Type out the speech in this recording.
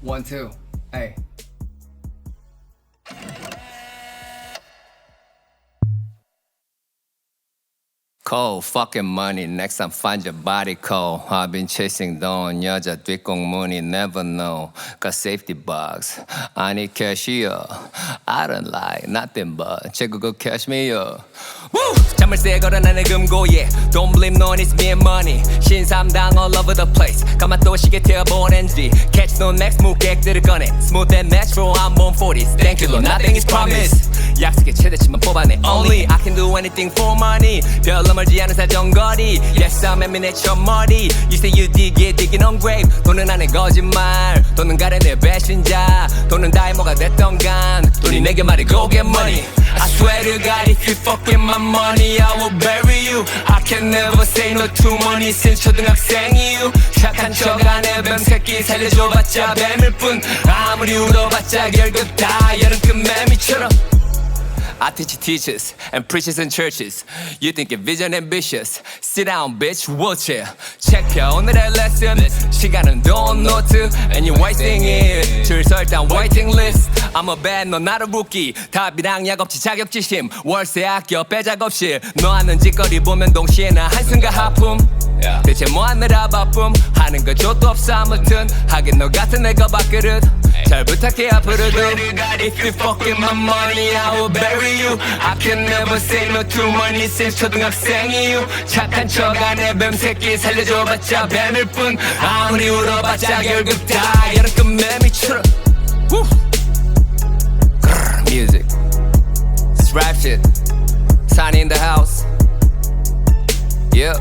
1, 2, hey. Cold fucking money, next time find your body cold. I've been chasing down 여자 뒤꽁무니, never know. Got safety box, I need cashier. I don't like nothing but 제국어 캐시미어. Woo! 자물쇠 걸어나는 금고에 Don't blame no one, it's me and money. 신삼당 all over the place. 가만 또 시계 태워보낸지 Catch no next 무객들을 꺼내. Smooth and natural, I'm on 40s. Thank you, Lord, nothing is promised. 약속의 최대치만 뽑아내 Only I can do anything for money. 별로 멀지 않은 사정거리. Yes, I'm aiming at your 머리. You say you dig it, digging on grave. 돈은 안해 거짓말. 돈은 가려내 배신자. 돈은 다해 뭐가 됐던 간. 돈이 내게 말해 go get money. I swear to God, if you fuck with my money, I will bury you. I can never say no to money since 초등학생 이후. 착한 척 안해 뱀새끼 살려줘봤자 뱀일뿐. 아무리 울어봤자 결국 다 여름끝 매미처럼. I teach teachers and preachers in churches. You think your vision ambitious? Sit down, bitch, wheelchair. 체크해 오늘의 lesson. 시간은 don't note and you're wasting it. 줄 서 일단 waiting list. I'm a bad, 너 not a rookie. 답이랑 약 없지 자격지심. 월세 아껴 빼작업실. 너 하는 짓거리 보면 동시에 나 한숨과 하품. 대체 뭐 하느라 바쁨. 하는 거 족도 없어 아무튼. 하긴 너 같은 애가 밥그릇. 잘 부탁해 앞으로도. If you fuck with my money, I will bury you. I can never say no to money since 초등학생 이후. 착한 척 안해 뱀새끼 살려줘봤자 뱀일 뿐. 아무리 울어봤자 결국 다 여름끝 매미처럼. Music, it's rap shit. SanE in the house. Yeah.